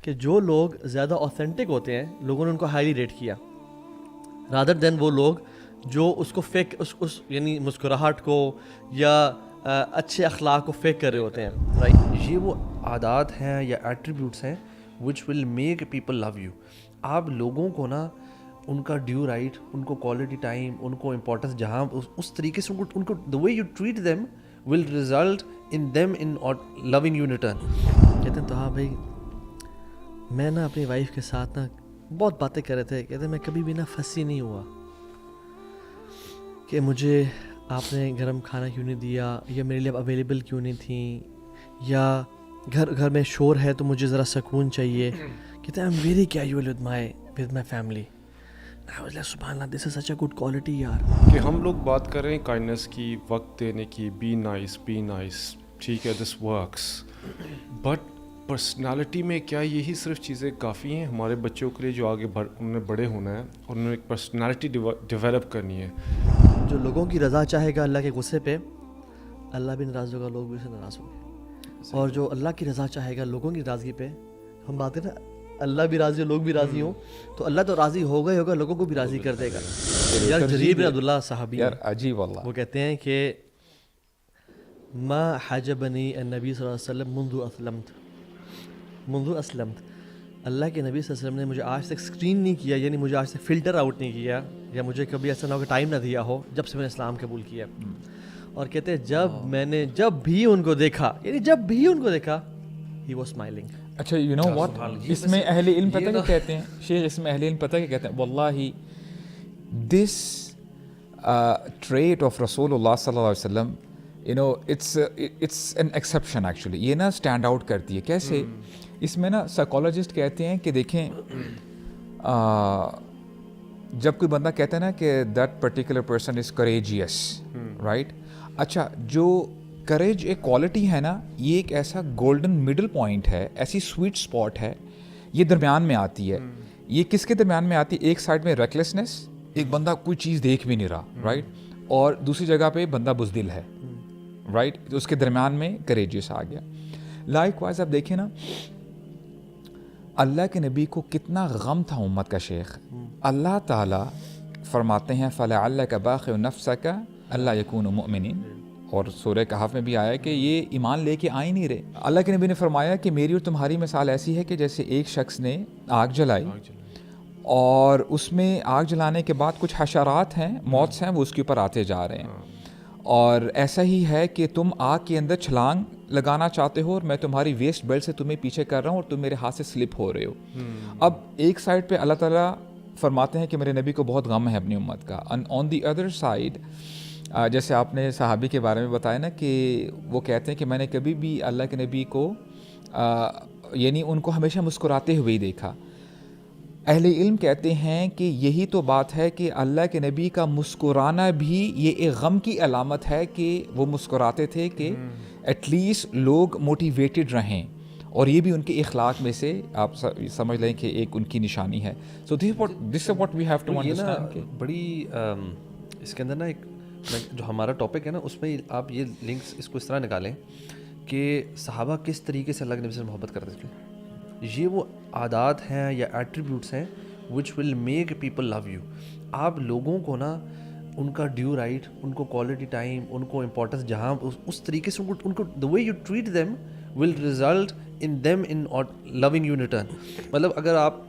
کہ جو لوگ زیادہ اوتھینٹک ہوتے ہیں لوگوں نے ان کو ہائیلی ریٹ کیا رادر دین وہ لوگ جو اس کو فیک اس یعنی مسکراہٹ کو یا اچھے اخلاق کو فیک کر رہے ہوتے ہیں رائٹ. یہ وہ عادات ہیں یا ایٹریبیوٹس ہیں which will make people love you. آپ لوگوں کو نا ان کا ڈیو رائٹ, ان کو کوالٹی ٹائم, ان کو امپورٹنس جہاں اس طریقے سے ان کو the way you treat them will result in them in loving you in return. کہتے ہیں تو ہاں بھائی میں نا اپنی وائف کے ساتھ نا بہت باتیں کر رہے تھے, کہتے ہیں میں کبھی بھی نا پھنسی نہیں ہوا کہ مجھے آپ نے گرم کھانا کیوں نہیں دیا یا میرے لیے اویلیبل کیوں نہیں تھیں یا گھر میں شور ہے تو مجھے ذرا سکون چاہیے. کہتے ہیں I'm very casual with my family. I was like سبحان اللہ this is such a good quality یار. کہ ہم لوگ بات کر رہے ہیں کائنڈنس کی, وقت دینے کی, بی نائس, ٹھیک ہے, دس ورکس, بٹ پرسنالٹی میں کیا یہی صرف چیزیں کافی ہیں ہمارے بچوں کے لیے جو آگے انہوں نے بڑے ہونا ہے اور انہوں نے ایک پرسنالٹی ڈیولپ کرنی ہے. جو لوگوں کی رضا چاہے گا اللہ کے غصے پہ, اللہ بھی ناراض ہوگا, لوگ بھی اسے ناراض ہوں گے. اور جو اللہ کی رضا چاہے گا لوگوں کی ناراضگی پہ, ہم بات کریں نا اللہ بھی راضی ہو لوگ بھی راضی ہوں, تو اللہ تو راضی ہوگا ہی ہوگا, لوگوں کو بھی راضی کر دے گا. یار جریر بن عبداللہ صحابی یار عجیب واللہ, وہ کہتے ہیں کہ ما حجبنی النبی صلی اللہ علیہ وسلم منذ اسلمت, اللہ کے نبی صلی اللہ علیہ وسلم نے مجھے آج تک اسکرین نہیں کیا, یعنی مجھے آج تک فلٹر آؤٹ نہیں کیا, یا مجھے کبھی ایسا نہ ہو کہ ٹائم نہ دیا ہو جب سے میں نے اسلام قبول کیا. اور کہتے ہیں جب بھی ان کو دیکھا, یعنی جب بھی ان کو دیکھا, he was smiling. اچھا یو نو واٹ, اس میں اہل علم پتہ کیا کہتے ہیں شیخ, اس میں اہل علم پتہ کیا کہتے ہیں, واللہ دس trait of رسول اللہ صلی اللہ علیہ وسلم, you know it's an exception actually. یہ نا اسٹینڈ آؤٹ کرتی ہے. کیسے؟ اس میں نا سائیکالوجسٹ کہتے ہیں کہ دیکھیں جب کوئی بندہ کہتا ہے نا کہ that particular person is courageous, right. اچھا جو کریج ایک کوالٹی ہے نا, یہ ایک ایسا گولڈن مڈل پوائنٹ ہے, ایسی سویٹ اسپاٹ ہے, یہ درمیان میں آتی ہے. یہ کس کے درمیان میں آتی ہے؟ ایک سائڈ میں ریکلیسنس, ایک بندہ کوئی چیز دیکھ بھی نہیں رہا, رائٹ, اور دوسری جگہ پہ بندہ بزدل ہے, رائٹ, اس کے درمیان میں کریجیس آ گیا. لائک وائز آپ دیکھیں نا اللہ کے نبی کو کتنا غم تھا امت کا شیخ. اللہ تعالیٰ فرماتے ہیں فَلَعَلَّكَ بَاخِعُ نَفْسَكَ أَلَّا يَكُونُوا مُؤْمِنِينَ, اور سورہ کہف میں بھی آیا کہ یہ ایمان لے کے آ ہی نہیں رہے. اللہ کے نبی نے فرمایا کہ میری اور تمہاری مثال ایسی ہے کہ جیسے ایک شخص نے آگ جلائی اور اس میں آگ جلانے کے بعد کچھ حشرات ہیں, موتس ہیں, وہ اس کے اوپر آتے جا رہے ہیں. اور ایسا ہی ہے کہ تم آگ کے اندر چھلانگ لگانا چاہتے ہو اور میں تمہاری ویسٹ بیلٹ سے تمہیں پیچھے کر رہا ہوں اور تم میرے ہاتھ سے سلپ ہو رہے ہو. اب ایک سائڈ پہ اللہ تعالیٰ فرماتے ہیں کہ میرے نبی کو بہت غم ہے اپنی امت کا, and on the other side جیسے آپ نے صحابی کے بارے میں بتایا نا کہ وہ کہتے ہیں کہ میں نے کبھی بھی اللہ کے نبی کو یعنی ان کو ہمیشہ مسکراتے ہوئے ہی دیکھا. اہل علم کہتے ہیں کہ یہی تو بات ہے کہ اللہ کے نبی کا مسکرانا بھی یہ ایک غم کی علامت ہے کہ وہ مسکراتے تھے کہ ایٹ لیسٹ لوگ موٹیویٹڈ رہیں, اور یہ بھی ان کے اخلاق میں سے آپ سمجھ لیں کہ ایک ان کی نشانی ہے. So this is what we have to understand. بڑی اس کے اندر نا ایک جو ہمارا ٹاپک ہے نا اس میں آپ یہ لنکس اس کو اس طرح نکالیں کہ صحابہ کس طریقے سے اللہ کے نبی سے محبت کرتے تھے. یہ وہ عادات ہیں یا ایٹریبیوٹس ہیں which will make people love you. آپ لوگوں کو نا ان کا ڈیو رائٹ, ان کو کوالٹی ٹائم, ان کو امپورٹنس جہاں اس طریقے سے ان کو the way you treat them will result in them in loving you in return. مطلب اگر آپ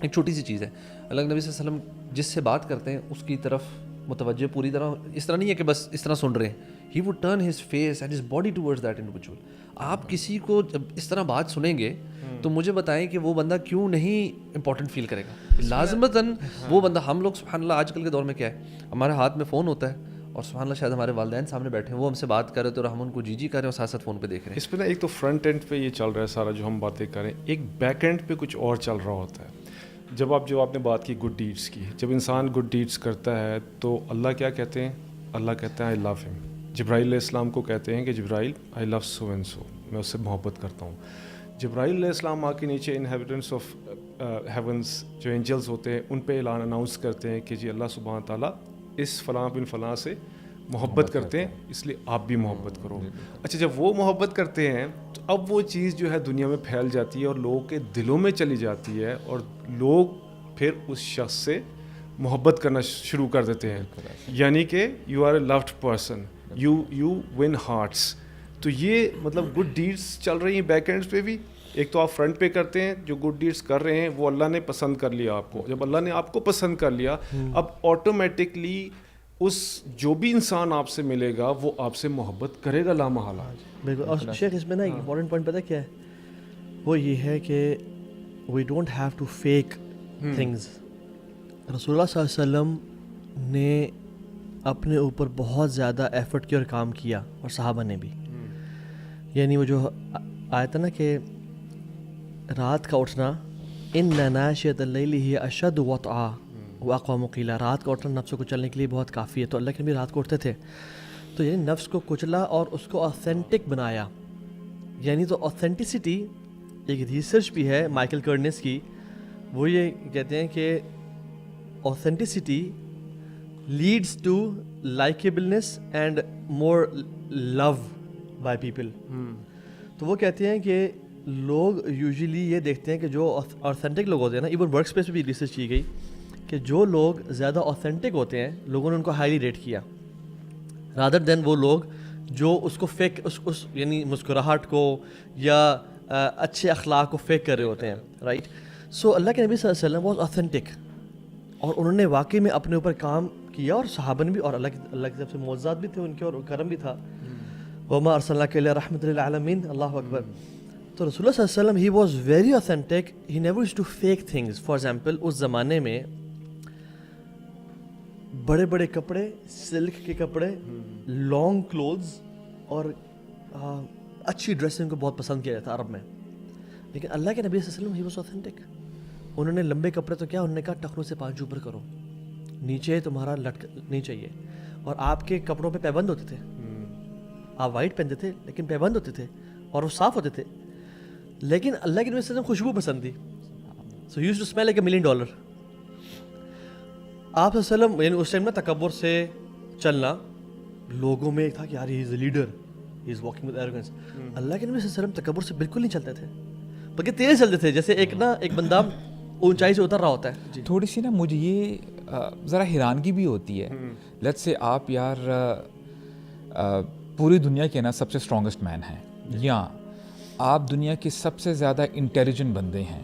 ایک چھوٹی سی چیز ہے, اللہ کے نبی صلی اللہ علیہ وسلم جس سے بات کرتے ہیں اس کی طرف متوجہ پوری طرح, اس طرح نہیں ہے کہ بس اس طرح سن رہے ہیں. He would turn his face and his body towards that individual. آپ کسی کو جب اس طرح بات سنیں گے تو مجھے بتائیں کہ وہ بندہ کیوں نہیں امپورٹنٹ فیل کرے گا. لازمتاً وہ بندہ, ہم لوگ سبحان اللہ آج کل کے دور میں کیا ہے, ہمارے ہاتھ میں فون ہوتا ہے اور سبحان اللہ شاید ہمارے والدین سامنے بیٹھے ہیں, وہ ہم سے بات کر رہے تھے اور ہم ان کو جی جی کر رہے ہیں اور ساتھ ساتھ فون پہ دیکھ رہے ہیں. اس پہ نا ایک تو فرنٹ اینڈ پہ یہ چل رہا ہے سارا جو ہم باتیں کریں, ایک بیک اینڈ پہ کچھ اور چل رہا ہوتا ہے. جب آپ نے بات کی گڈ ڈیڈس کی, جب انسان گڈ ڈیڈس کرتا ہے تو اللہ کیا کہتے ہیں, اللہ کہتے ہیں آئی لو ہم. جبرائیل علیہ السلام کو کہتے ہیں کہ جبرائیل آئی لو سو اینڈ سو, میں اس سے محبت کرتا ہوں. جبرائیل علیہ السلام آ کے نیچے انہیبیٹنٹس آف ہیونس جو اینجلس ہوتے ہیں ان پہ اعلان اناؤنس کرتے ہیں کہ جی اللہ سبحانہ تعالیٰ اس فلاں بن فلاں سے محبت کرتے ہیں, اس لیے آپ بھی محبت کرو. اچھا جب وہ محبت کرتے ہیں تو اب وہ چیز جو ہے دنیا میں پھیل جاتی ہے اور لوگوں کے دلوں میں چلی جاتی ہے اور لوگ پھر اس شخص سے محبت کرنا شروع کر دیتے ہیں, یعنی کہ you are a loved person, you win hearts. تو یہ مطلب گڈ ڈیڈس چل رہی ہیں بیک اینڈس پہ بھی. ایک تو آپ فرنٹ پہ کرتے ہیں, جو گڈ ڈیڈس کر رہے ہیں وہ اللہ نے پسند کر لیا آپ کو. جب اللہ نے آپ کو پسند کر لیا, اب آٹومیٹکلی اس جو بھی انسان آپ سے ملے گا وہ آپ سے محبت کرے گا لامحالہ. بالکل. اور شیخ اس میں نا ایک امپورٹنٹ پوائنٹ پتہ کیا ہے, وہ یہ ہے کہ we don't have to fake things. رسول اللہ صلی اللہ علیہ وسلم نے اپنے اوپر بہت زیادہ ایفرٹ کیا اور کام کیا, اور صحابہ نے بھی. یعنی وہ جو آیا تھا نا کہ رات کا اٹھنا, ان ناشئۃ اللیل ہی اشد وطئا واقوم قیلا, رات کا اٹھنا نفس کو چلنے کے لیے بہت کافی ہے. تو اللہ کے نبی رات کو اٹھتے تھے, تو یعنی نفس کو کچلا اور اس کو آتھینٹک بنایا. یعنی تو آتھینٹسٹی ایک ریسرچ بھی ہے مائیکل کرنس کی, وہ یہ کہتے ہیں کہ authenticity leads to likeableness and more love by people. تو وہ کہتے ہیں کہ لوگ یوزلی یہ دیکھتے ہیں کہ جو آتھینٹک لوگ ہوتے ہیں نا, ایون ورک اسپیس میں بھی ریسرچ کی گئی کہ جو لوگ زیادہ آتھینٹک ہوتے ہیں لوگوں نے ان کو ہائیلی ریٹ کیا, رادر دین وہ لوگ جو اس کو فیک اس یعنی مسکراہٹ کو یا اچھے اخلاق کو فیک کر رہے ہوتے ہیں, رائٹ. سو اللہ کے نبی صلی اللہ علیہ وسلم واز آتھینٹک, اور انہوں نے واقعی میں اپنے اوپر کام کیا, اور صحابہ نے بھی, اور اللہ کی طرف سے معجزات بھی تھے ان کے اور کرم بھی تھا. وما ارسلناک الا رحمۃ للعالمین. اللہ اکبر. تو رسول اللہ صلی اللہ علیہ وسلم he was very authentic, he never used to fake things. For example اس زمانے میں بڑے بڑے کپڑے, سلک کے کپڑے, لانگ کلوتھز اور اچھی ڈریسنگ کو بہت پسند کیا جاتا عرب میں. لیکن اللہ کے نبی صلی اللہ علیہ وسلم ہی واز آتھینٹک. انہوں نے لمبے کپڑے تو کیا, انہوں نے کہا ٹخنوں سے 5 اوپر کرو, نیچے تمہارا لٹک نہیں چاہیے. اور آپ کے کپڑوں پہ پیبند ہوتے تھے, آپ وائٹ پہنتے تھے لیکن پیبند ہوتے تھے اور وہ صاف ہوتے تھے. لیکن اللہ کے نبی صلی اللہ علیہ وسلم خوشبو پسند تھی, so use to smell like $1 million. آپ صلی اللہ علیہ وسلم یعنی اس ٹائم نا تکبر سے چلنا لوگوں میں ایک تھا کہ یار he is a leader, he is walking with arrogance. اللہ کے نبی صلی اللہ علیہ وسلم تکبر سے بالکل نہیں چلتے تھے, بلکہ تیز چلتے تھے, جیسے ایک بندہ اونچائی سے اتر رہا ہوتا ہے. تھوڑی سی نا مجھے یہ ذرا حیرانگی بھی ہوتی ہے. لیٹس سے آپ یار پوری دنیا کے نا سب سے اسٹرانگسٹ مین ہیں, یا آپ دنیا کے سب سے زیادہ انٹیلیجنٹ بندے ہیں,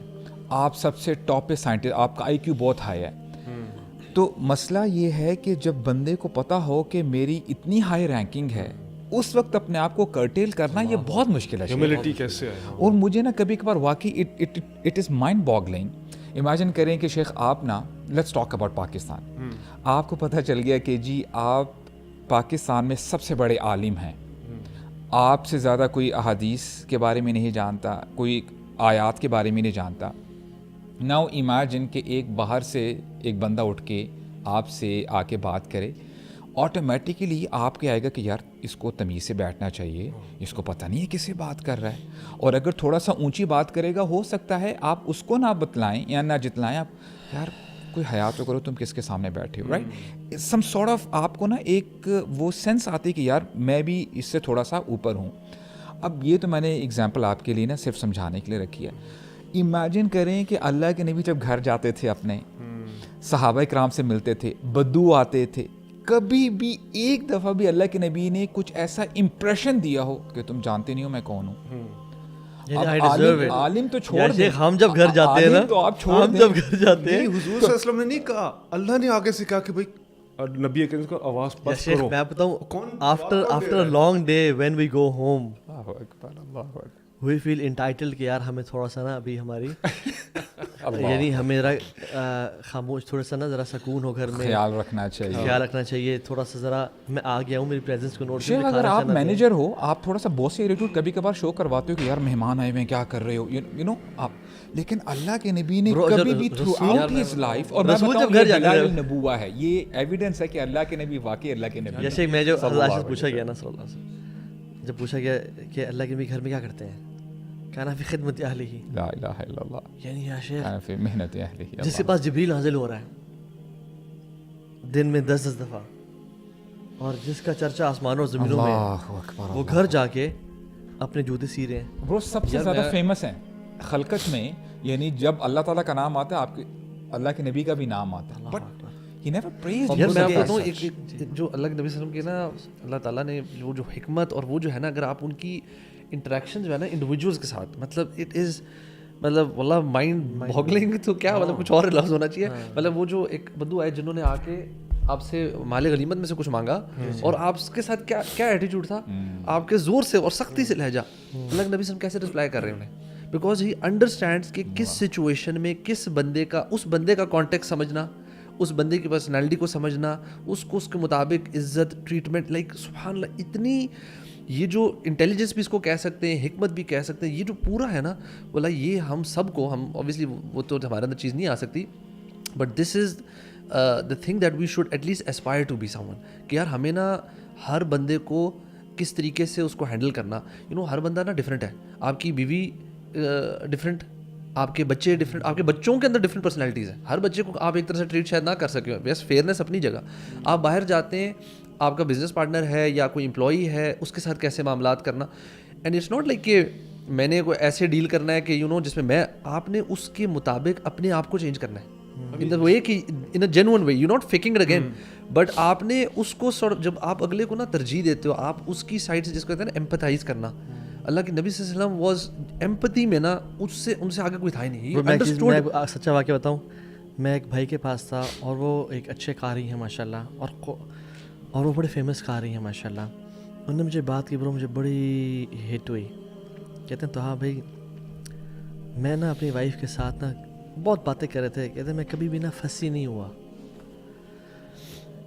آپ سب سے ٹاپ پہ سائنٹسٹ, آپ کا IQ بہت ہائی ہے. تو مسئلہ یہ ہے کہ جب بندے کو پتہ ہو کہ میری اتنی ہائی رینکنگ ہے, اس وقت اپنے آپ کو کرٹیل کرنا یہ بہت مشکل ہے. ہیوملٹی کیسے ہے. اور مجھے نا کبھی کبھار واقعی it is mind boggling. Imagine کریں کہ شیخ آپ نا, لیٹس ٹاک اباؤٹ پاکستان, آپ کو پتہ چل گیا کہ جی آپ پاکستان میں سب سے بڑے عالم ہیں, آپ سے زیادہ کوئی احادیث کے بارے میں نہیں جانتا, کوئی آیات کے بارے میں نہیں جانتا. ناؤ امیجن کہ ایک باہر سے ایک بندہ اٹھ کے آپ سے آ کے بات کرے, آٹومیٹکلی آپ کے آئے گا کہ یار اس کو تمیز سے بیٹھنا چاہیے, اس کو پتہ نہیں ہے کس سے بات کر رہا ہے. اور اگر تھوڑا سا اونچی بات کرے گا, ہو سکتا ہے آپ اس کو نہ بتلائیں یا نہ جتلائیں, آپ یار کوئی حیا تو کرو, تم کس کے سامنے بیٹھے ہو, رائٹ. سم سارٹ آف آپ کو نا ایک وہ سینس آتی کہ یار میں بھی اس سے تھوڑا سا اوپر ہوں. اب یہ تو میں نے اگزامپل آپ کے لیے نا صرف سمجھانے کے لیے رکھی ہے. امیجن کریں کہ اللہ کے نبی جب گھر جاتے تھے اپنے, صحابہ کرام سے ملتے تھے, بدو آتے تھے, کبھی بھی ایک دفعہ بھی اللہ کے نبی نے کچھ ایسا امپریشن دیا ہو کہ تم جانتے نہیں ہو میں کون ہوں. عالم تو چھوڑ دیں, ہم جب گھر جاتے ہیں نا, تو آپ چھوڑ ہم جب گھر جاتے ہیں, حضور صلی اللہ علیہ وسلم نے نہیں کہا, اللہ نے آگے سے کہا کہ بھائی نبی کریم کو آواز پس کرو. میں بتاؤں, after a long day when we go home we feel entitled کہ یار ہمیں تھوڑا سا نا ابھی ہماری یعنی ہمیں ذرا خاموش, تھوڑا سا نا ذرا سکون ہو گھر میں, خیال رکھنا چاہیے, تھوڑا سا ذرا میں آ گیا ہوں, میری پریزنس کو نوٹ کریں. اگر آپ مینیجر ہو, آپ تھوڑا سا باس سے ایٹیٹیوڈ کبھی کبھار شو کرواتے ہو کہ یار مہمان آئے ہوئے ہیں, کیا کر رہے ہو, یو نو آپ. لیکن اللہ کے نبی نے کبھی بھی تھرو آؤٹ ہز لائف, اور میں بتاؤں یہ دلائل نبوہ ہے, یہ ایویڈنس ہے کہ اللہ کے نبی واقعی اللہ کے نبی. جیسے میں جو اللہ سے پوچھا گیا نا صلی اللہ علیہ وسلم, جب پوچھا گیا کہ اللہ کے نبی گھر میں کیا کرتے ہیں, کانا فی خدمت اہلہ, لا الہ الا اللہ, یعنی یا شیخ کانا فی محنت اہلہ, جس کے پاس جبریل نازل ہو رہا ہے دن میں 10 دفعہ, اور جس کا چرچا آسمانوں اور زمینوں میں, وہ گھر جا کے اپنے جوتے سی رہے ہیں. وہ سب سے زیادہ فیمس ہیں خلقت میں, یعنی جب اللہ تعالیٰ کا نام آتا ہے آپ کے اللہ کے نبی کا بھی نام آتا ہے, بٹ ہی نیور پریزڈ. یار میں آپ کو بتاؤں ایک جو اللہ کے نبی صلی اللہ علیہ وسلم کی نا اللہ تعالیٰ نے جو حکمت اور وہ جو ہے نا, اگر آپ ان کی انٹریکشن جو ہے نا انڈیویجولس کے ساتھ, مطلب اٹ از مطلب واللہ مائنڈ بوگلنگ, تو کیا مطلب کچھ اور لفظ ہونا چاہیے. مطلب وہ جو ایک بندو آئے جنہوں نے آ کے آپ سے مال غنیمت میں سے کچھ مانگا, اور آپ کے ساتھ کیا ایٹیٹیوڈ تھا, آپ کے زور سے اور سختی سے لہجہ, اللہ کے نبی صلی کیسے رپلائی کر رہے ہیں انہیں, بیکاز ہی انڈرسٹینڈس کہ کس سچویشن میں کس بندے کا, اس بندے کا کانٹیکٹ سمجھنا, اس بندے کی پرسنالٹی کو سمجھنا, اس کو اس کے مطابق عزت ٹریٹمنٹ, لائک سبحان اللہ اتنی یہ جو انٹیلیجنس بھی اس کو کہہ سکتے ہیں, حکمت بھی کہہ سکتے ہیں, یہ جو پورا ہے نا بولا یہ ہم سب کو, ہم اوبیسلی وہ تو ہمارے اندر چیز نہیں آ سکتی, but this is the thing that we should at least aspire to be someone, کہ یار ہمیں نا ہر بندے کو کس طریقے سے اس کو ہینڈل کرنا, ہر بندہ نا ڈفرینٹ ہے, آپ کی بیوی ڈفرینٹ, آپ کے بچے ڈفرینٹ, آپ کے بچوں کے اندر ڈفرینٹ پرسنالٹیز ہیں, ہر بچے کو آپ ایک طرح سے ٹریٹ شاید نہ کر سکیں, بس فیئرنیس اپنی جگہ. آپ باہر جاتے ہیں, آپ کا بزنس پارٹنر ہے یا کوئی امپلائی ہے, اس کے ساتھ کیسے معاملات کرنا, اینڈ اٹس ناٹ لائک کہ میں نے کوئی ایسے ڈیل کرنا ہے کہ جس میں آپ نے اس کے مطابق اپنے آپ کو چینج کرنا ہے ان دا وے کہ in a genuine way, you not faking it again, but آپ نے اس کو جب آپ اگلے کو نا ترجیح دیتے ہو, آپ اس کی سائڈ سے جس کو کہتے ہیں نا ایمپتھائز کرنا, اللہ کے نبی صلی اللہ علیہ وسلم واز ایمپتھی میں نا ان سے آگے کوئی تھا ہی نہیں. میں سچا واقعہ بتاؤں, میں ایک بھائی کے پاس تھا اور وہ ایک اچھے قاری ہیں ماشاء اللہ, اور وہ بڑے فیمس قاری ہیں ماشاء اللہ. انہوں نے مجھے بات کی, برو مجھے بڑی ہٹ ہوئی. کہتے ہیں تو ہاں بھائی, میں نا اپنی وائف کے ساتھ نا بہت باتیں کر رہے تھے, کہتے ہیں میں کبھی بھی نا پھنسی نہیں ہوا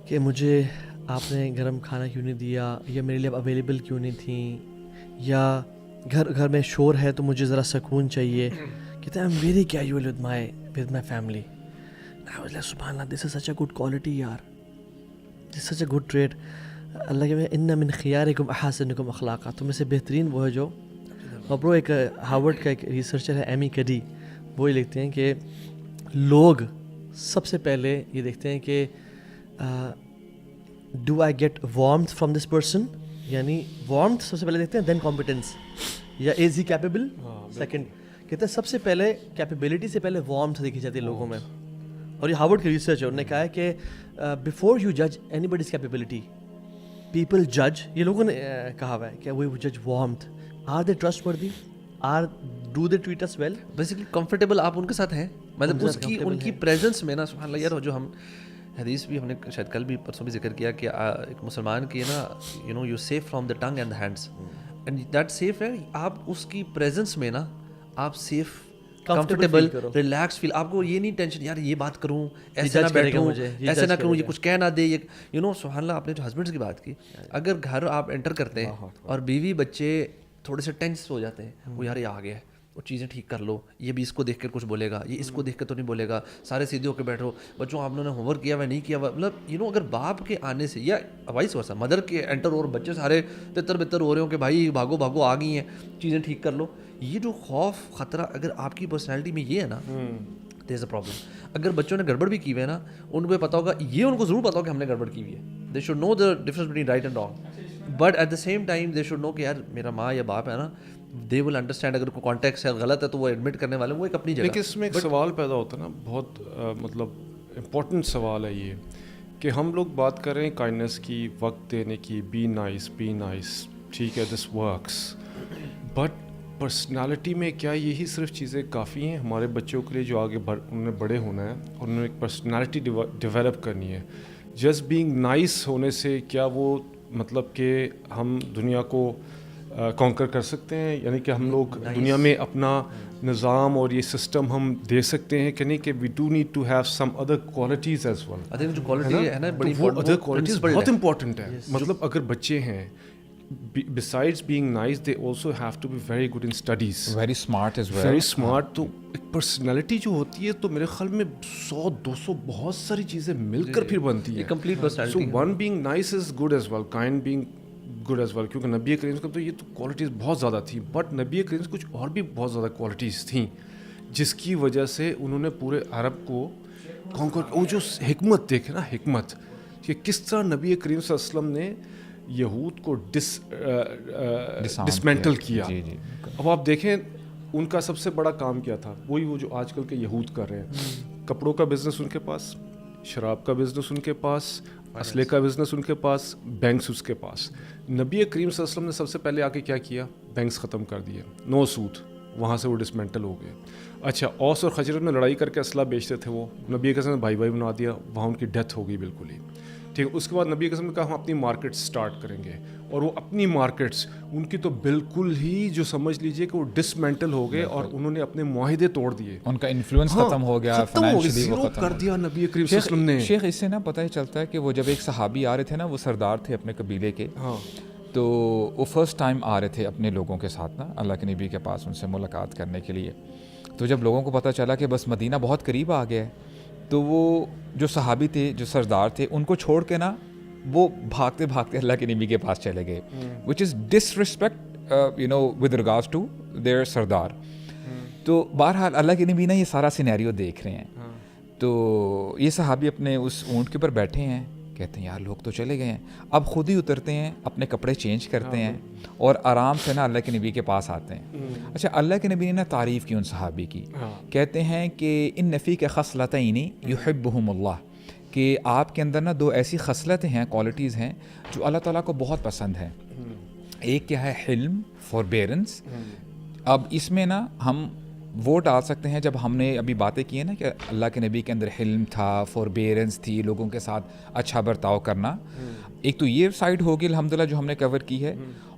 کہ مجھے آپ نے گرم کھانا کیوں نہیں دیا, یا میرے لیے اویلیبل کیوں نہیں تھیں, یا گھر میں شور ہے تو مجھے ذرا سکون چاہیے. کہتے ہیں I'm very casual with my family. I was like سبحان اللہ, this is such a good quality یار, this is such a good trait. اللہ کے ان من خیارکم احسنکم اخلاقا, تم میں سے بہترین وہ ہے جو, اور برو ایک ہارورڈ کا ایک ریسرچر ہے ایمی کڈی, وہ یہ لکھتے ہیں کہ لوگ سب سے پہلے یہ دیکھتے ہیں کہ do I get warmth from this person, یعنی وارمتھ سب سے پہلے دیکھتے ہیں, دین کمپیٹنس, یا از ہی کیپیبل سیکنڈ. کہتے ہیں سب سے پہلے کیپیبلٹی سے پہلے وارمتھ دیکھی جاتی ہے لوگوں میں, اور یہ ہارورڈ کی ریسرچ ہے. انہوں نے کہا ہے کہ بفور یو جج اینی بڈیز کیپیبلٹی, پیپل جج, یہ لوگوں نے کہا ہوا ہے کہ وی جج warmth, are they trustworthy, do they treat us well, basically comfortable آپ ان کے ساتھ ہیں, مطلب ان کی پریزنس میں نا سبحان اللہ یار, جو ہم حدیث بھی ہم نے شاید کل بھی پرسوں بھی ذکر کیا کہ ایک مسلمان کی نا you safe from the tongue and the hands, and that safe ہے, آپ اس کی پریزنس میں نا آپ سیف, کمفرٹیبل, ریلیکس فیل, آپ کو یہ نہیں ٹینشن یار یہ بات کروں, ایسے نہ بیٹھوں, ایسے نہ کروں, یہ کچھ کہہ نہ دے, یہ سبحان اللہ. آپ نے جو ہسبینڈس کی بات کی, اگر گھر آپ انٹر کرتے ہیں اور بیوی بچے تھوڑے سے ٹینس ہو جاتے ہیں, وہ یار یہ آ گیا ہے, وہ چیزیں ٹھیک کر لو, یہ بھی اس کو دیکھ کر کچھ بولے گا, یہ اس کو دیکھ کر تو نہیں بولے گا, سارے سیدھے ہو کے بیٹھو, بچوں آپ نے ہوم ورک کیا ہوا نہیں کیا ہوا, مطلب اگر باپ کے آنے سے یا وائس ورسا مدر کے انٹر اور بچے سارے تتر بتر ہو رہے ہوں کہ بھائی بھاگو بھاگو آ گئی ہیں, چیزیں ٹھیک کر لو, یہ جو خوف خطرہ اگر آپ کی پرسنالٹی میں یہ ہے نا, دیر از اے پرابلم. اگر بچوں نے گڑبڑ بھی کی ہوئی ہے نا, ان کو پتا ہوگا, یہ ان کو ضرور پتا ہوگا کہ ہم نے گڑبڑ کی ہوئی ہے, they should know the difference between right and wrong, but at the same time they should know کہ یار میرا ماں یا باپ ہے نا, دے ول انڈرسٹینڈ, اگر کوئی کانٹیکٹ ہے غلط ہے تو وہ ایڈمٹ کرنے والے, وہ ایک اپنی جگہ. لیکن اس میں ایک سوال پیدا ہوتا ہے نا, بہت مطلب امپورٹنٹ سوال ہے یہ, کہ ہم لوگ بات کر رہے ہیں کائنڈنس کی, وقت دینے کی, بی نائس, ٹھیک ہے, دس ورکس, بٹ پرسنالٹی میں کیا یہی صرف چیزیں کافی ہیں ہمارے بچوں کے لیے جو آگے انہوں نے بڑے ہونا ہے اور انہوں نے ایک پرسنالٹی ڈیولپ کرنی ہے؟ جسٹ بینگ نائس ہونے سے کیا وہ مطلب کہ ہم دنیا کو کانکر کر سکتے ہیں, یعنی کہ ہم لوگ دنیا میں اپنا نظام اور یہ سسٹم ہم دے سکتے ہیں کہ نہیں, کہ we do need to have some other qualities as well. I think جو کوالٹی ہے نا بڑی ادر کوالٹیز بہت امپورٹنٹ ہے. مطلب اگر بچے ہیں, besides being nice they also have to be very good in studies, very smart as well, very smart. تو ایک پرسنالٹی جو ہوتی ہے تو میرے خیال میں 100-200 بہت ساری چیزیں مل کر پھر بنتی ہیں complete personality. So one being nice is good as well, kind being good as well, کیونکہ نبی کریم کا تو یہ تو کوالٹیز بہت زیادہ تھیں, بٹ نبی کریم کچھ اور بھی بہت زیادہ کوالٹیز تھیں جس کی وجہ سے انہوں نے پورے عرب کو کانکر. وہ جو حکمت دیکھے نا, حکمت کہ کس طرح نبی کریم صلی اللہ علیہ وسلم نے یہود کو ڈسمینٹل کیا. اب آپ دیکھیں ان کا سب سے بڑا کام کیا تھا, وہی وہ جو آج کل کے یہود کر رہے ہیں. کپڑوں کا بزنس ان کے پاس, شراب کا بزنس ان کے پاس, اسلحے کا بزنس ان کے پاس, بینکس اس کے پاس. نبی کریم صلی اللہ علیہ وسلم نے سب سے پہلے آ کے کیا کیا, بینکس ختم کر دیے, نو سود, وہاں سے وہ ڈسمینٹل ہو گئے. اچھا, اوس اور خزرج میں لڑائی کر کے اسلحہ بیچتے تھے وہ, نبی کے نے بھائی بنا دیا, وہاں ان کی ڈیتھ ہو گئی بالکل ہی. ٹھیک ہے, اس کے بعد نبی کے نے کہا ہم اپنی مارکیٹ سٹارٹ کریں گے, اور وہ اپنی مارکیٹس ان کی تو بالکل ہی جو سمجھ لیجئے کہ وہ ڈسمینٹل ہو گئے, اور انہوں نے اپنے معاہدے توڑ دیے, ان کا انفلوئنس ختم ہو گیا, فائنینشلی وہ ختم کر دیا نبی کریم صلی اللہ علیہ وسلم نے. شیخ اس سے نا پتہ ہی چلتا ہے کہ وہ جب ایک صحابی آ رہے تھے نا, وہ سردار تھے اپنے قبیلے کے, تو وہ فرسٹ ٹائم آ رہے تھے اپنے لوگوں کے ساتھ نا اللہ کے نبی کے پاس ان سے ملاقات کرنے کے لیے. تو جب لوگوں کو پتہ چلا کہ بس مدینہ بہت قریب آ گیا ہے, تو وہ جو صحابی تھے, جو سردار تھے, ان کو چھوڑ کے نا وہ بھاگتے بھاگتے اللہ کے نبی کے پاس چلے گئے, which is disrespect with regards to their sardar. تو بہرحال اللہ کے نبی نا یہ سارا سینیریو دیکھ رہے ہیں. تو یہ صحابی اپنے اس اونٹ کے اوپر بیٹھے ہیں, کہتے ہیں یار لوگ تو چلے گئے ہیں, اب خود ہی اترتے ہیں, اپنے کپڑے چینج کرتے ہیں, اور آرام سے نا اللہ کے نبی کے پاس آتے ہیں. اچھا, اللہ کے نبی نے نا تعریف کی ان صحابی کی, کہتے ہیں کہ ان نفی کے خصلتین یحبہم اللہ, کہ آپ کے اندر نا دو ایسی خصلتیں ہیں, کوالٹیز ہیں جو اللہ تعالیٰ کو بہت پسند ہیں. ایک کیا ہے, حلم, فوربیرنس. اب اس میں نا ہم وہ ڈال سکتے ہیں, جب ہم نے ابھی باتیں کی ہیں نا کہ اللہ کے نبی کے اندر حلم تھا, فوربیرنس تھی, لوگوں کے ساتھ اچھا برتاؤ کرنا, ایک تو یہ سائڈ ہوگی الحمدللہ جو ہم نے کور کی ہے.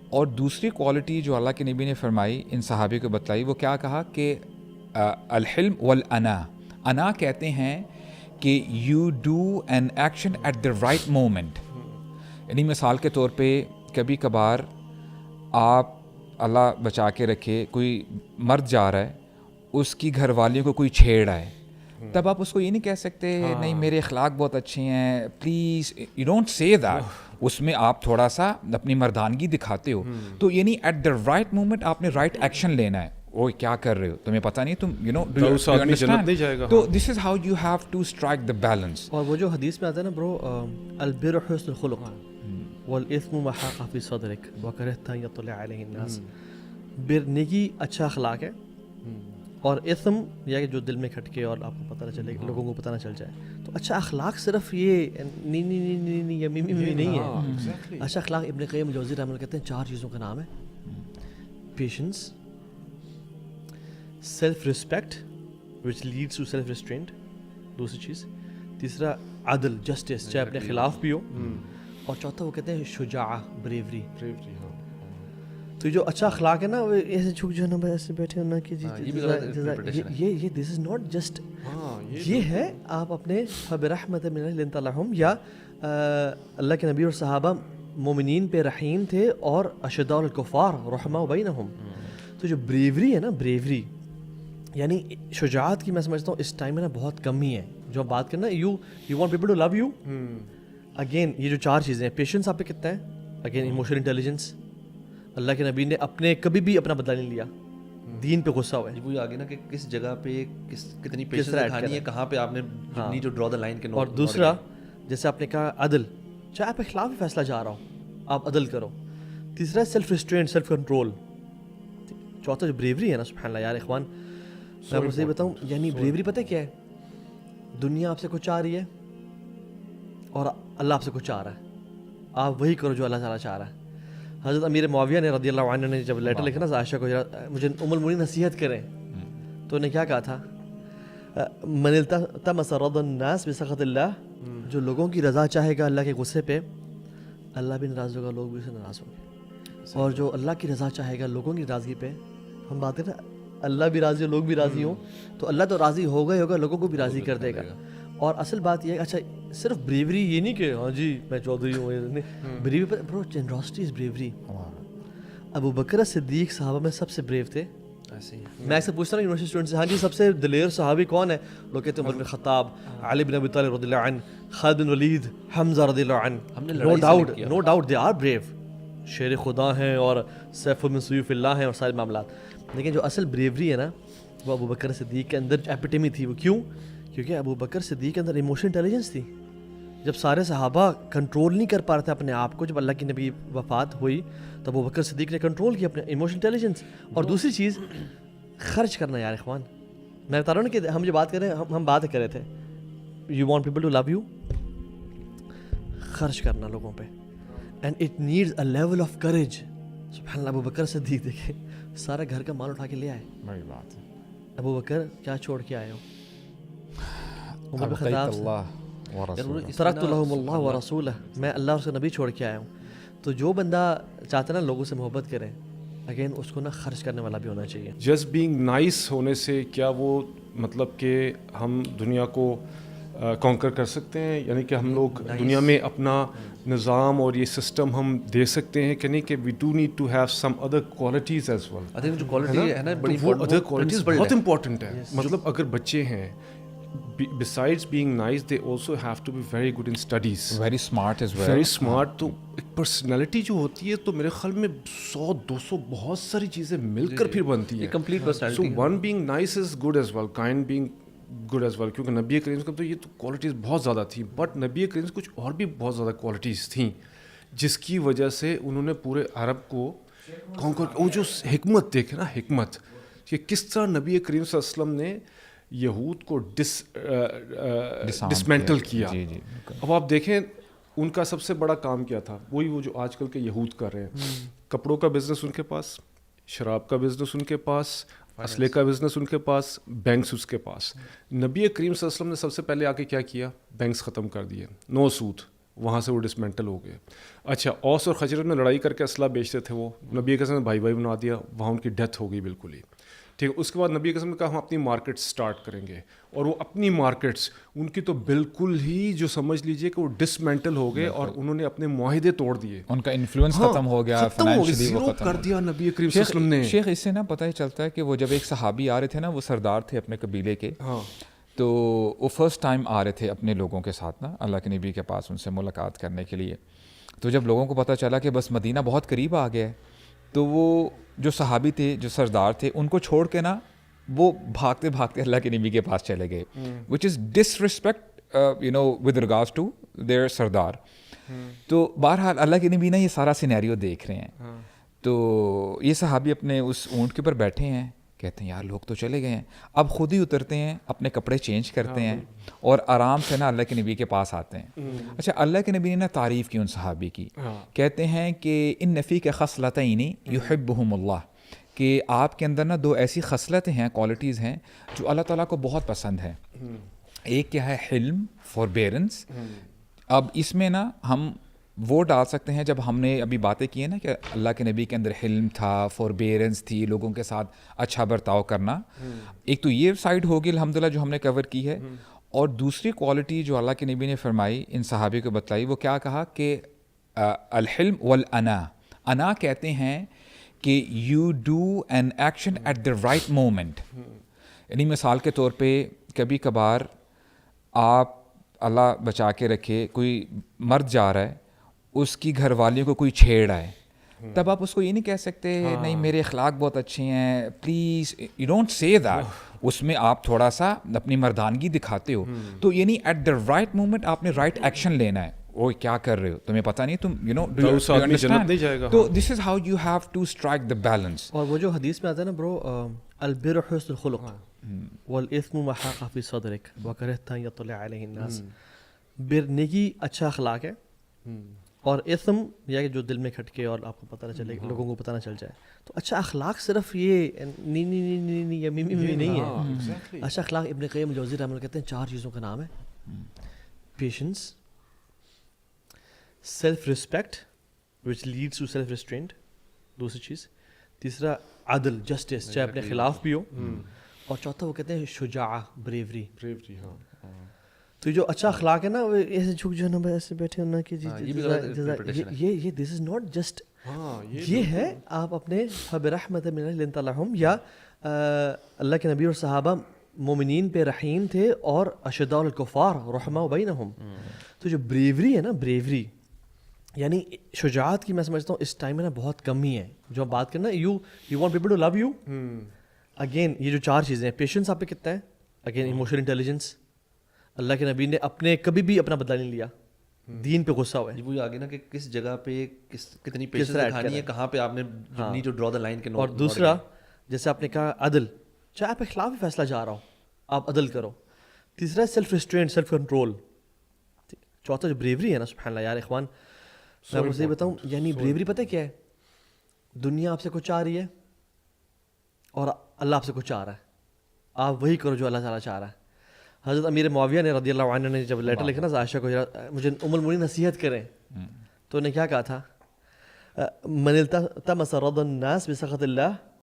اور دوسری کوالٹی جو اللہ کے نبی نے فرمائی, ان صحابی کو بتلائی, وہ کیا کہا کہ الحلم والانا. انا کہتے ہیں کہ you do an action at the right moment. یعنی مثال کے طور پہ کبھی کبھار آپ, اللہ بچا کے رکھے, کوئی مرد جا رہا ہے, اس کی گھر والیوں کو کوئی چھیڑ آئے, تب آپ اس کو یہ نہیں کہہ سکتے نہیں میرے اخلاق بہت اچھے ہیں, please, you don't say that. اس میں آپ تھوڑا سا اپنی مردانگی دکھاتے ہو. تو یعنی ایٹ دا رائٹ مومنٹ آپ نے رائٹ ایکشن لینا ہے. وہ کیا کر رہے ہو, تمہیں پتہ نہیں, تم یو نو جنت نہیں جائے گا. تو this is how you have to strike the balance. اور وہ جو حدیث میں آتا ہے نا برو, البر حسن الخلق والاثم ما حاق فی صدرک وکرہت ان یطلع علیہ الناس. بر نیکی اچھا اخلاق ہے, اور اثم یا کہ جو دل میں کھٹکے اور آپ کو پتہ نہ چلے, لوگوں کو پتہ نہ چل جائے. تو اچھا اخلاق صرف یہ نی یا میمی نہیں ہے. اچھا اخلاق ابن قیم الجوزی رحمہ اللہ کہتے ہیں 4 چیزوں کا نام ہے. Patience, self respect which leads to self restraint, دوسری چیز. تیسرا عدل, جسٹس, چاہے اپنے خلاف بھی ہو. اور چوتھا وہ کہتے ہیں شجاعہ, بریوری. تو جو اچھا اخلاق ہے نا, وہ ایسے جھک جو نا ایسے بیٹھے ہونا کہ یہ دس از ناٹ جسٹ, یہ ہے آپ اپنے فبرحمت من اللہ لنت لہم, یا اللہ کے نبی اور صحابہ مومنین پہ رحیم تھے, اور اشداء الکفار رحماء بینہم. تو جو بریوری ہے نا, بریوری یعنی شجاعت کی, میں سمجھتا ہوں اس ٹائم میں نا بہت کمی ہے. جو ہم بات کرنا, you want people to love you. Again یہ جو 4 چیزیں ہیں, پیشنس آپ پہ کتنا ہے, اگین ایموشنل انٹیلیجنس. اللہ کے نبی نے اپنے کبھی بھی اپنا بدلہ نہیں لیا, دین پہ غصہ ہوا ہے. وہ آگے نا کہ کس جگہ پہ کتنی پیشنس دکھانی ہے, کہاں پہ آپ نے need to draw the line. کے اور دوسرا جیسے آپ نے کہا عدل, چاہے آپ کے خلاف بھی فیصلہ جا رہا ہو آپ عدل کرو. تیسرا سیلف ریسٹرینٹ, سیلف کنٹرول. چوتھا جو بریوری ہے نا, سبحان اللہ یار اخوان, میں آپ کو صحیح بتاؤں, یعنی بریوری پتہ کیا ہے, دنیا آپ سے کچھ چاہ رہی ہے اور اللہ آپ سے کچھ چاہ رہا ہے, آپ وہی کرو جو اللہ تعالیٰ چاہ رہا ہے. حضرت امیر معاویہ نے رضی اللہ عنہ نے جب لیٹر لکھا نا عائشہ کو, مجھے ام المؤمنین نصیحت کریں, تو انہیں کیا کہا تھا, من التمس رضا الناس بسخط اللہ, جو لوگوں کی رضا چاہے گا اللہ کے غصے پہ, اللہ بھی ناراض ہوگا, لوگ بھی اسے ناراض ہوں گے. اور جو اللہ کی رضا چاہے گا لوگوں کی ناراضگی پہ, ہم بات کریں نا اللہ بھی راضی ہو لوگ بھی راضی ہوں, تو اللہ تو راضی ہوگا ہی ہوگا, لوگوں کو بھی راضی کر دے گا. اور اصل بات یہ ہے, اچھا صرف بریوری یہ نہیں کہ ہاں جی میں چودھری ہوں, بریوری پر برو جنراسٹی از بریوری. ابو بکر صدیق صحابہ میں سب سے بریو تھے. میں ایسے پوچھتا ہوں یونیورسٹی اسٹوڈنٹ سے, ہاں جی سب سے دلیر صحابی کون ہے, لوگ کہتے ہیں عمر بن خطاب, علی بن ابی طالب رضی اللہ عنہ, خالد بن ولید, حمزہ رضی اللہ عنہ. No doubt they are brave, شیر خدا ہیں اور سیف من سیوف اللہ ہیں اور سارے معاملات. لیکن جو اصل بریوری ہے نا, وہ ابو بکر صدیق کے اندر ایپیٹمی تھی. وہ کیوں؟ کیونکہ ابو بکر صدیق کے اندر ایموشنل انٹیلیجنس تھی. جب سارے صحابہ کنٹرول نہیں کر پا رہے تھے اپنے آپ کو, جب اللہ کی نبی وفات ہوئی تو ابو بکر صدیق نے کنٹرول کیا اپنے ایموشنل انٹیلیجنس. اور دوسری چیز خرچ کرنا یار اخوان, میں بتا رہا ہوں نا کہ ہم جو بات کر رہے ہیں, ہم بات کر رہے تھے you want people to love you, خرچ کرنا لوگوں پہ, and it needs a level of courage. سبحان اللہ, ابو بکر صدیق دیکھے سارا گھر کا مال اٹھا کے لے آئے. بڑی بات ہے. ابو بکر کیا چھوڑ کے آئے ہو؟ عمر بن ابقیت خطاب اللہ ورسولہ. ترکت لهم اللہ ورسولہ, میں اللہ اور اس کا نبی چھوڑ کے آیا ہوں. تو جو بندہ چاہتا ہے نا لوگوں سے محبت کرے, اگین اس کو نا خرچ کرنے والا بھی ہونا چاہیے. جسٹ بینگ نائس ہونے سے کیا وہ مطلب کہ ہم دنیا کو کانکر کر سکتے ہیں, یعنی کہ ہم لوگ دنیا میں اپنا نظام اور یہ سسٹم ہم دے سکتے ہیں کہ نہیں, کہ we do need to have some other qualities as well. I think جو کوالٹی ہے نا بڑی وہ ادر کوالٹیز بہت امپورٹنٹ ہے. مطلب اگر بچے ہیں besides being nice they also have to be very good in studies, very smart as well, very smart. تو ایک پرسنالٹی جو ہوتی ہے تو میرے خیال میں 100-200 بہت ساری چیزیں مل کر پھر بنتی ہیں. Complete personality. So one being nice is good as well, kind being good as well, کیونکہ نبی کریم کا تو یہ تو کوالٹیز بہت زیادہ تھیں, بٹ نبی کریم کچھ اور بھی بہت زیادہ کوالٹیز تھیں جس کی وجہ سے انہوں نے پورے عرب کو کانکر. وہ جو حکمت دیکھے نا, حکمت کہ کس طرح نبی کریم صلی اللہ علیہ وسلم نے یہود کو ڈسمینٹل کیا. اب آپ دیکھیں ان کا سب سے بڑا کام کیا تھا, وہی وہ جو آج کل کے یہود کر رہے ہیں. کپڑوں کا بزنس ان کے پاس, شراب کا بزنس ان کے پاس, اسلحے کا بزنس ان کے پاس, بینکس اس کے پاس. نبی کریم صلی اللہ علیہ وسلم نے سب سے پہلے آ کے کیا کیا, بینکس ختم کر دیے, نو سود, وہاں سے وہ ڈسمینٹل ہو گئے. اچھا, اوس اور خزرج میں لڑائی کر کے اسلحہ بیچتے تھے وہ, نبی کریم نے بھائی بھائی بنا دیا, وہاں ان کی ڈیتھ ہو گئی بالکل ہی. ٹھیک ہے, اس کے بعد نبی قسم نے کہا ہم اپنی مارکیٹ سٹارٹ کریں گے, اور وہ اپنی مارکیٹس ان کی تو بالکل ہی جو سمجھ لیجئے کہ وہ ڈسمینٹل ہو گئے, اور انہوں نے اپنے معاہدے توڑ دیے, ان کا انفلوئنس ختم ہو گیا, فائنینشلی وہ ختم کر دیا نبی کریم صلی اللہ علیہ وسلم نے. شیخ اس سے نا پتہ ہی چلتا ہے کہ وہ جب ایک صحابی آ رہے تھے نا, وہ سردار تھے اپنے قبیلے کے, تو وہ فرسٹ ٹائم آ رہے تھے اپنے لوگوں کے ساتھ نا اللہ کے نبی کے پاس ان سے ملاقات کرنے کے لیے. تو جب لوگوں کو پتہ چلا کہ بس مدینہ بہت قریب آ گیا ہے, تو وہ جو صحابی تھے, جو سردار تھے, ان کو چھوڑ کے نا وہ بھاگتے بھاگتے اللہ کے نبی کے پاس چلے گئے, which is disrespect with regards to their sardar. تو بہرحال اللہ کے نبی نا یہ سارا سینیریو دیکھ رہے ہیں. تو یہ صحابی اپنے اس اونٹ کے اوپر بیٹھے ہیں, کہتے ہیں یار لوگ تو چلے گئے ہیں, اب خود ہی اترتے ہیں, اپنے کپڑے چینج کرتے ہیں, اور آرام سے نا اللہ کے نبی کے پاس آتے ہیں. اچھا, اللہ کے نبی نے نا تعریف کی ان صحابی کی, کہتے ہیں کہ ان نفی کے خصلتین یحبہم اللہ, کہ آپ کے اندر نا 2 ایسی خصلتیں ہیں, کوالٹیز ہیں جو اللہ تعالیٰ کو بہت پسند ہیں. ایک کیا ہے, حلم, فوربیرنس. اب اس میں نا ہم وہ ڈال سکتے ہیں, جب ہم نے ابھی باتیں کی ہیں نا کہ اللہ کے نبی کے اندر حلم تھا, فوربیرنس تھی, لوگوں کے ساتھ اچھا برتاؤ کرنا, ایک تو یہ سائڈ ہوگی الحمدللہ جو ہم نے کور کی ہے. اور دوسری کوالٹی جو اللہ کے نبی نے فرمائی, ان صحابی کو بتلائی, وہ کیا کہا کہ الحلم والانا. انا کہتے ہیں کہ you do an action at the right moment. یعنی مثال کے طور پہ کبھی کبھار آپ, اللہ بچا کے رکھے, کوئی مرد جا رہا ہے, اس کی گھر والیوں کو کوئی چھیڑ آئے, تب آپ اس کو یہ نہیں کہہ سکتے نہیں میرے اخلاق بہت اچھے ہیں, please, you don't say that. اس میں آپ تھوڑا سا اپنی مردانگی دکھاتے ہو. تو یعنی ایٹ دا رائٹ مومنٹ آپ نے رائٹ ایکشن لینا ہے. وہ کیا کر رہے ہو, تمہیں پتہ نہیں, تم you know do you understand. تو this is how you have to strike the balance. اور وہ جو حدیث میں آتا ہے نا برو, البر حسن الخلق والاثم ما حاق فی صدرک وکرہت ان یطلع علیہ الناس. بر نیکی اچھا اخلاق ہے, اور اثم یا کہ جو دل میں کھٹکے اور آپ کو پتہ نہ چلے, لوگوں کو پتہ نہ چل جائے. تو اچھا اخلاق صرف یہ نی نی نی نی نی یا میمی میمی نہیں ہے. اچھا اخلاق ابن قیم الجوزی رحمہ اللہ کہتے ہیں 4 چیزوں کا نام ہے. Patience, self respect which leads to self restraint, دوسری چیز. تیسرا عدل, جسٹس, چاہے اپنے خلاف بھی ہو. اور چوتھا وہ کہتے ہیں شجاع, بریوری. تو جو اچھا اخلاق ہے نا, وہ ایسے جھک جو نا ایسے بیٹھے ہونا کہ یہ دس از ناٹ جسٹ, یہ ہے آپ اپنے فبرحمۃ من اللہ لنت لہم, یا اللہ کے نبی اور صحابہ مومنین پہ رحیم تھے, اور اشداء الکفار رحماء بینہم. تو جو بریوری ہے نا, بریوری یعنی شجاعت کی, میں سمجھتا ہوں اس ٹائم میں نا بہت کمی ہے. جو ہم بات کرنا, you want people to love you, again یہ جو 4 چیزیں ہیں, پیشنس آپ پہ کتنا ہے, اگین ایموشنل انٹیلیجنس. اللہ کے نبی نے اپنے کبھی بھی اپنا بدلہ نہیں لیا, دین پہ غصہ ہوئے. وہ آگے نا کہ کس جگہ پہ کتنی کس پیشنس طرح دکھانی ہے, کہاں پہ آپ نے need to draw the line کے. اور دوسرا جیسے آپ نے کہا عدل, چاہے آپ کے خلاف بھی فیصلہ جا رہا ہو آپ عدل کرو. تیسرا سیلف ریسٹرینٹ, سیلف کنٹرول. چوتھا جو بریوری ہے نا, سبحان اللہ یار اخوان, میں آپ کو صحیح بتاؤں, یعنی بریوری پتہ کیا ہے؟ دنیا آپ سے کچھ چاہ رہی ہے اور اللہ آپ سے کچھ چاہ رہا ہے, آپ وہی کرو جو اللہ تعالیٰ چاہ رہا ہے. حضرت امیر معاویہ نے رضی اللہ عنہ نے جب لیٹر لکھا نا عائشہ کو, مجھے ام المؤمنین نصیحت کریں, تو انہیں کیا کہا تھا؟ من التمس رضا الناس بسخط اللہ